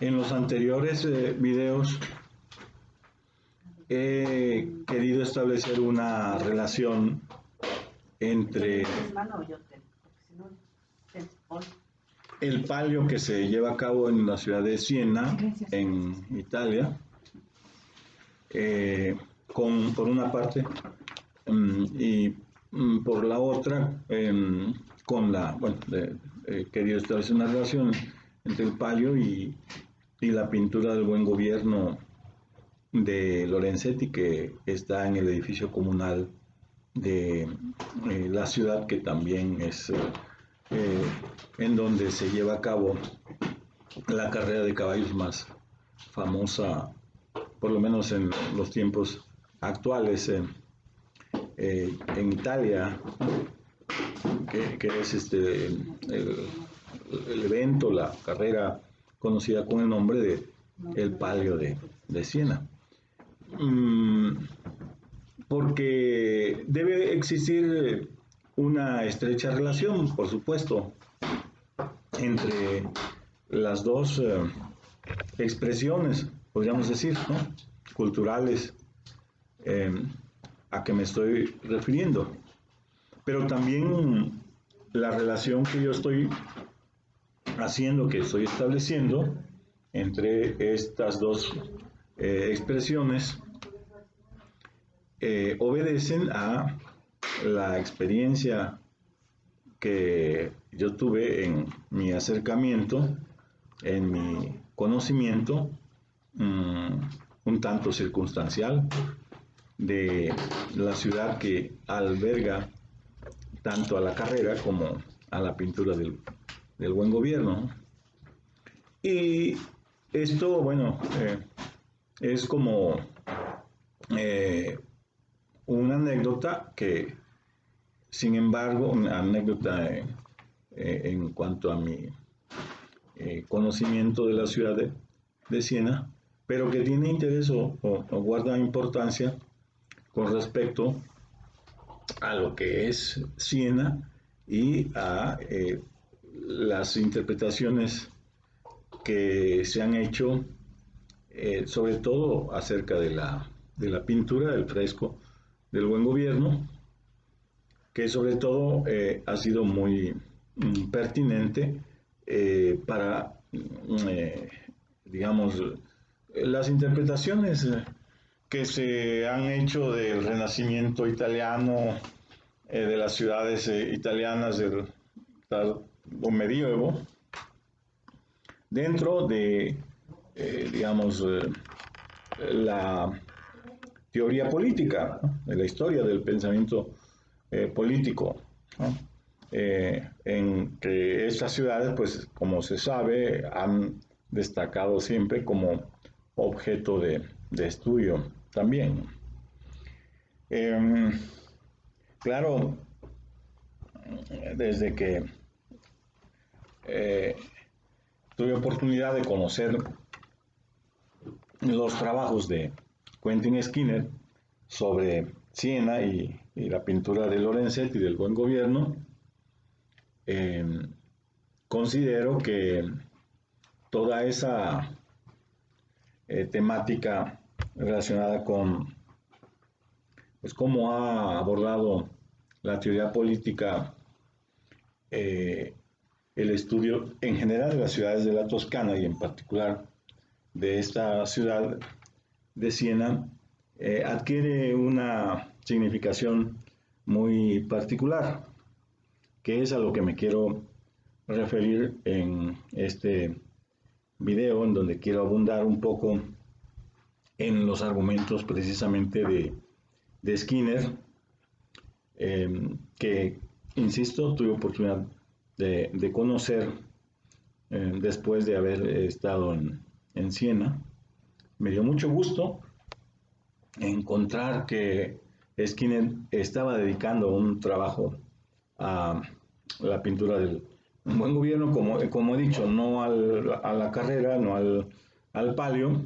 En los anteriores videos he querido establecer una relación entre el palio que se lleva a cabo en la ciudad de Siena, en Italia, por una parte, y por la otra, he querido establecer una relación entre el palio y la pintura del buen gobierno de Lorenzetti, que está en el edificio comunal de la ciudad, que también es en donde se lleva a cabo la carrera de caballos más famosa, por lo menos en los tiempos actuales, en Italia, que es el evento, la carrera conocida con el nombre de el Palio de Siena. Porque debe existir una estrecha relación, por supuesto, entre las dos expresiones, podríamos decir, ¿no?, culturales a que me estoy refiriendo, pero también la relación que yo estoy haciendo, que estoy estableciendo entre estas dos expresiones, obedecen a la experiencia que yo tuve en mi acercamiento, en mi conocimiento un tanto circunstancial de la ciudad que alberga tanto a la carrera como a la pintura del buen gobierno. Y esto, bueno, es como una anécdota que, sin embargo, una anécdota en cuanto a mi conocimiento de la ciudad de Siena, pero que tiene interés o guarda importancia con respecto a lo que es Siena y a las interpretaciones que se han hecho, sobre todo acerca de la pintura, del fresco del buen gobierno, que sobre todo ha sido muy pertinente para, digamos, las interpretaciones que se han hecho del Renacimiento italiano, de las ciudades italianas del medievo, dentro de, digamos, la teoría política, ¿no?, de la historia del pensamiento político, ¿no?, en que estas ciudades, pues, como se sabe, han destacado siempre como objeto de estudio también. Claro, desde que tuve oportunidad de conocer los trabajos de Quentin Skinner sobre Siena y la pintura de Lorenzetti del buen gobierno, considero que toda esa temática relacionada con, pues, cómo ha abordado la teoría política el estudio en general de las ciudades de la Toscana y en particular de esta ciudad de Siena, adquiere una significación muy particular, que es a lo que me quiero referir en este video, en donde quiero abundar un poco en los argumentos precisamente de Skinner, que, insisto, tuve oportunidad de conocer después de haber estado en Siena. Me dio mucho gusto encontrar que Skinner estaba dedicando un trabajo a la pintura del buen gobierno, como he dicho, no a la carrera, no al palio.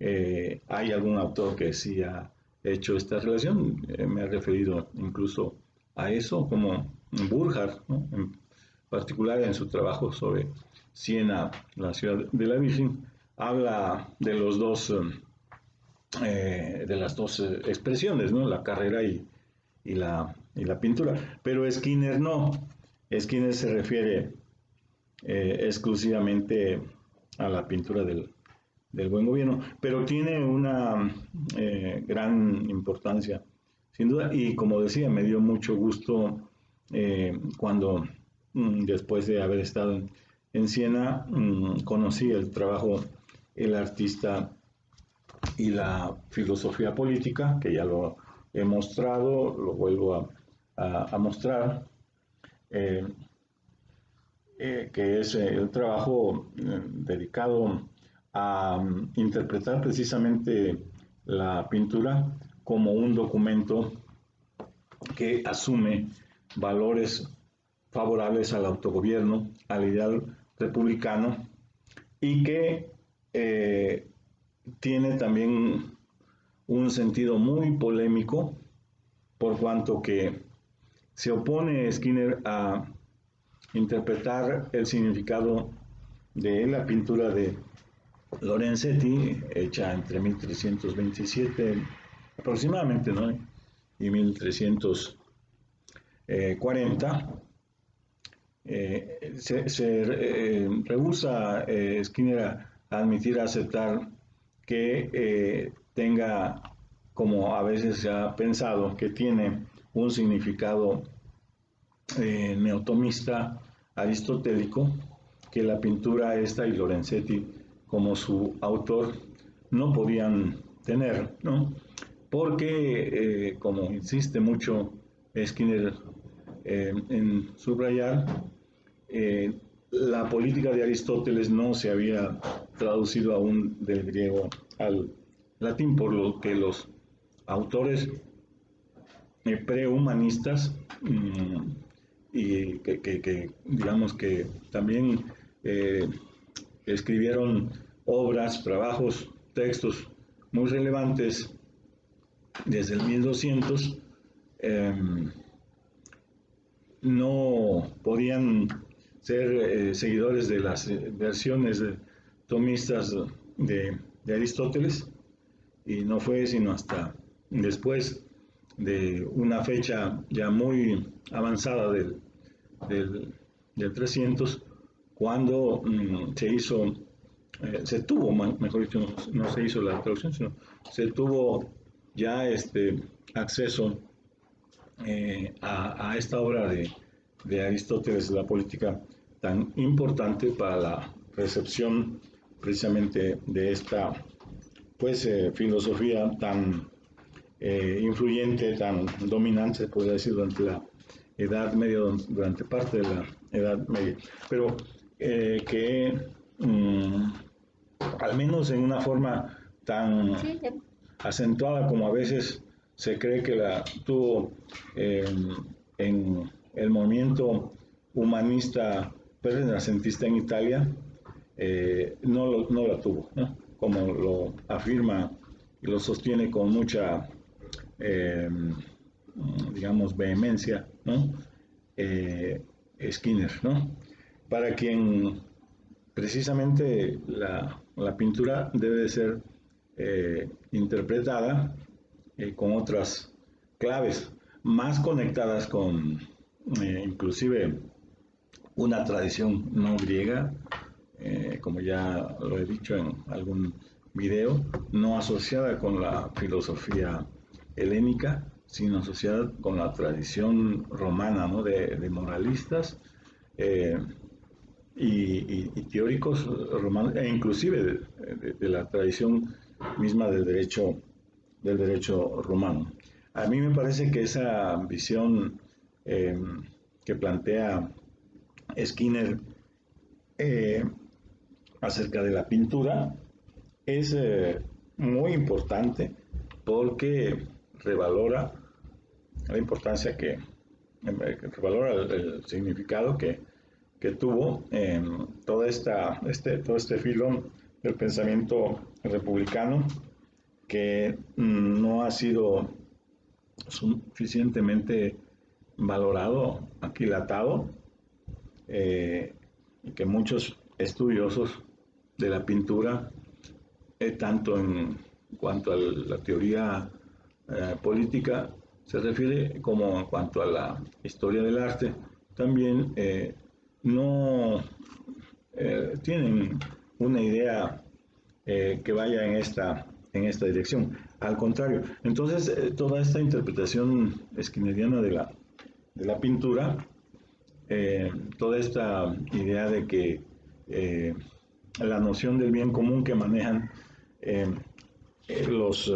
Hay algún autor que sí ha hecho esta relación, me he referido incluso a eso, como Burckhardt, ¿no?, particular en su trabajo sobre Siena, la ciudad de la Virgen, habla de los dos, de las dos expresiones, ¿no? La carrera y la pintura. Pero Skinner no. Skinner se refiere exclusivamente a la pintura del buen gobierno, pero tiene una gran importancia, sin duda, y como decía, me dio mucho gusto cuando después de haber estado en Siena, conocí el trabajo, el artista y la filosofía política, que ya lo he mostrado, lo vuelvo a mostrar, eh, que es el trabajo dedicado a interpretar precisamente la pintura como un documento que asume valores favorables al autogobierno, al ideal republicano y que tiene también un sentido muy polémico por cuanto que se opone Skinner a interpretar el significado de la pintura de Lorenzetti, hecha entre 1327 aproximadamente, ¿no? Y 1340. Se rehúsa Skinner a admitir, a aceptar que tenga, como a veces se ha pensado, que tiene un significado neotomista aristotélico, que la pintura esta y Lorenzetti como su autor no podían tener, ¿no? Porque, como insiste mucho Skinner en subrayar, la política de Aristóteles no se había traducido aún del griego al latín, por lo que los autores prehumanistas y que, digamos que también escribieron obras, trabajos, textos muy relevantes desde el 1200, no podían ser seguidores de las versiones tomistas de Aristóteles, y no fue sino hasta después de una fecha ya muy avanzada del 300, cuando se tuvo, mejor dicho, no se hizo la traducción, sino se tuvo ya acceso a esta obra de Aristóteles, la política, tan importante para la recepción precisamente de esta pues filosofía tan influyente, tan dominante, se podría decir, durante la Edad Media, durante parte de la Edad Media, pero que al menos en una forma tan acentuada como a veces se cree que la tuvo en el movimiento humanista renacentista en Italia, no la tuvo, ¿no? Como lo afirma y lo sostiene con mucha, digamos, vehemencia, ¿no? Skinner, ¿no? Para quien precisamente la pintura debe de ser interpretada con otras claves, más conectadas con inclusive una tradición no griega, como ya lo he dicho en algún video, no asociada con la filosofía helénica, sino asociada con la tradición romana, ¿no? de moralistas y teóricos romanos, e inclusive de la tradición misma del derecho romano. A mí me parece que esa visión que plantea Skinner eh, acerca de la pintura es muy porque revalora la importancia que revalora el significado que tuvo todo este filón del pensamiento republicano que no ha sido suficientemente valorado, aquilatado, que muchos estudiosos de la pintura, tanto en cuanto a la teoría política se refiere como en cuanto a la historia del arte, también no tienen una idea que vaya en esta dirección. Al contrario, entonces toda esta interpretación skinneriana de la pintura, toda esta idea de que la noción del bien común que manejan los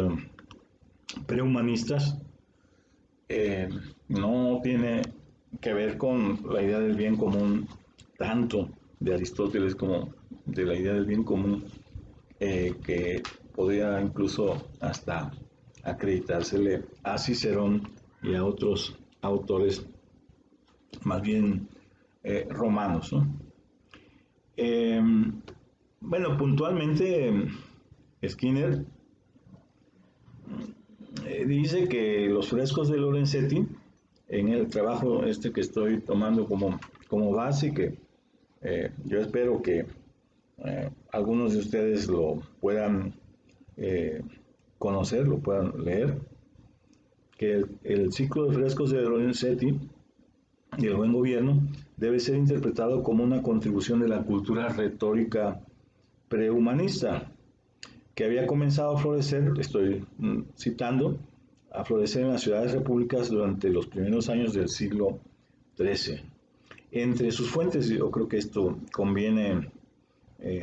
prehumanistas no tiene que ver con la idea del bien común tanto de Aristóteles como de la idea del bien común que podría incluso hasta acreditársele a Cicerón y a otros autores más bien romanos, ¿no? Bueno, puntualmente Skinner dice que los frescos de Lorenzetti, en el trabajo este que estoy tomando como base, que yo espero que algunos de ustedes lo puedan conocer, lo puedan leer, que el ciclo de frescos de Lorenzetti y el buen gobierno debe ser interpretado como una contribución de la cultura retórica prehumanista, que había comenzado a florecer, estoy citando, a florecer en las ciudades repúblicas durante los primeros años del siglo XIII. Entre sus fuentes, yo creo que esto conviene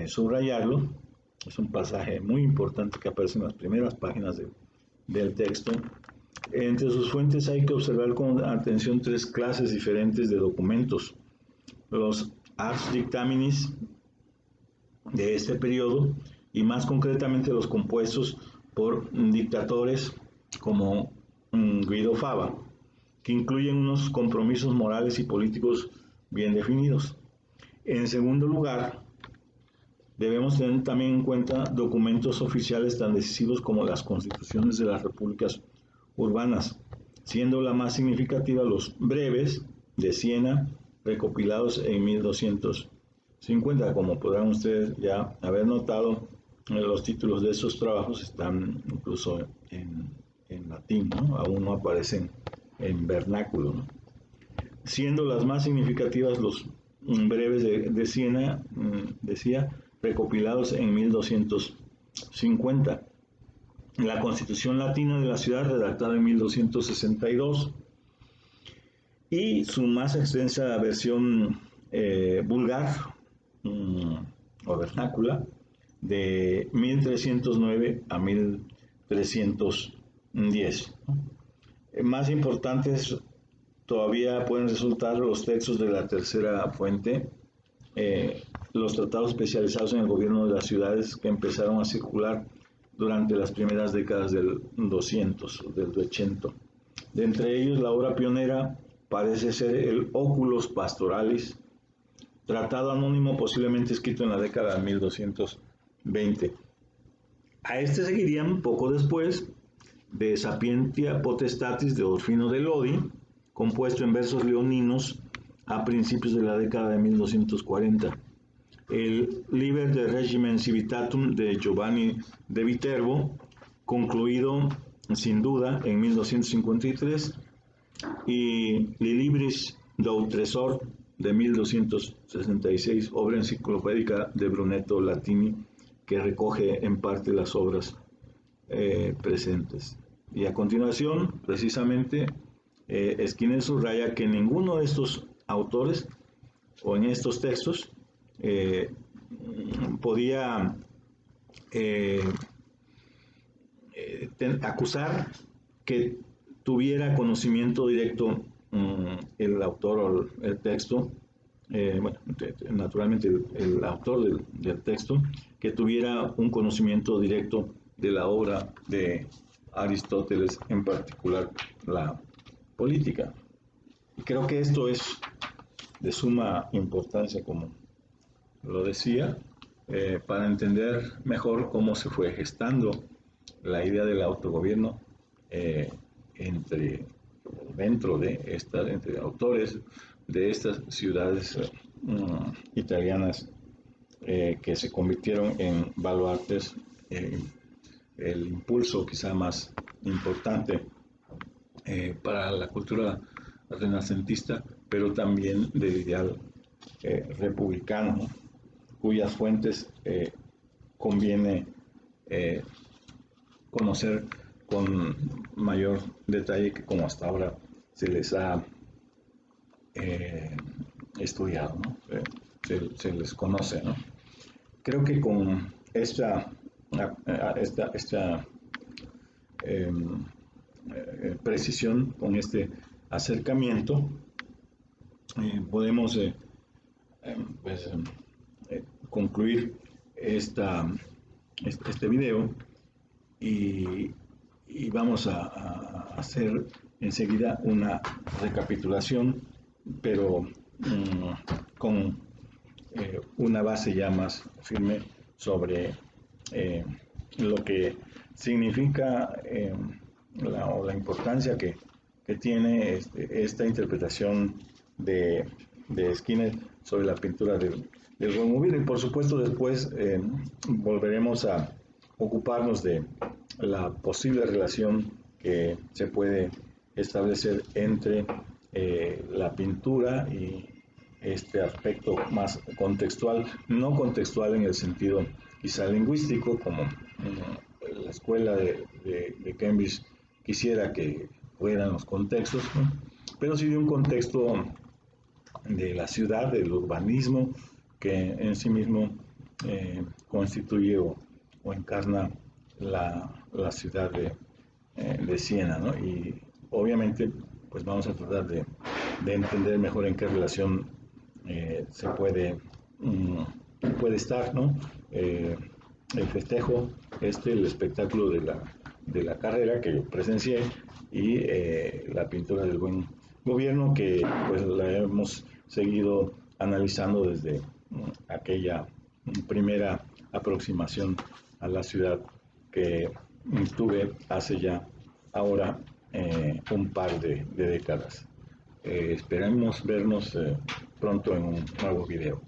subrayarlo, es un pasaje muy importante que aparece en las primeras páginas del texto. Entre sus fuentes hay que observar con atención tres clases diferentes de documentos. Los ars dictaminis de este periodo y más concretamente los compuestos por dictadores como Guido Fava, que incluyen unos compromisos morales y políticos bien definidos. En segundo lugar, debemos tener también en cuenta documentos oficiales tan decisivos como las constituciones de las repúblicas urbanas, siendo la más significativa los breves de Siena, recopilados en 1250. Como podrán ustedes ya haber notado, los títulos de esos trabajos están incluso en latín, ¿no? Aún no aparecen en vernáculo, ¿no? Siendo las más significativas los breves de Siena, decía, recopilados en 1250. La Constitución Latina de la ciudad, redactada en 1262, y su más extensa versión vulgar o vernácula de 1309 a 1310. Más importantes todavía pueden resultar los textos de la tercera fuente, los tratados especializados en el gobierno de las ciudades que empezaron a circular durante las primeras décadas del 200, del 200. De entre ellos, la obra pionera parece ser el Oculos Pastoralis, tratado anónimo posiblemente escrito en la década de 1220. A este seguirían poco después De Sapientia Potestatis de Orfino de Lodi, compuesto en versos leoninos a principios de la década de 1240. El Liber de Regimen Civitatum de Giovanni de Viterbo, concluido sin duda en 1253, y Li Libris Doutresor de 1266, obra enciclopédica de Brunetto Latini, que recoge en parte las obras presentes. Y a continuación, precisamente, Skinner subraya que ninguno de estos autores o en estos textos podía acusar que tuviera conocimiento directo el autor o el texto, bueno, naturalmente el autor del texto, que tuviera un conocimiento directo de la obra de Aristóteles, en particular la política. Y creo que esto es de suma importancia, como lo decía, para entender mejor cómo se fue gestando la idea del autogobierno dentro de estas, entre autores de estas ciudades italianas que se convirtieron en baluartes, el impulso quizá más importante para la cultura renacentista, pero también del ideal republicano, ¿no? Cuyas fuentes conviene conocer con mayor detalle que como hasta ahora se les ha estudiado, ¿no? Se les conoce, ¿no? Creo que con esta eh, precisión, con este acercamiento, podemos pues, concluir este video y vamos a hacer enseguida una recapitulación, pero con una base ya más firme sobre lo que significa la importancia que tiene esta interpretación de Skinner sobre la pintura del buen vivir. Y por supuesto después volveremos a ocuparnos de la posible relación que se puede establecer entre la pintura y este aspecto más contextual, no contextual en el sentido quizá lingüístico, como la escuela de Cambridge quisiera que fueran los contextos, ¿no? Pero sí de un contexto de la ciudad, del urbanismo, que en sí mismo constituye o encarna la ciudad de Siena, ¿no? Y obviamente pues vamos a tratar de entender mejor en qué relación se puede estar, ¿no? El festejo, el espectáculo de la carrera que yo presencié y la pintura del buen gobierno que pues la hemos seguido analizando desde aquella primera aproximación a la ciudad que tuve hace ya ahora un par de décadas. Esperamos vernos pronto en un nuevo video.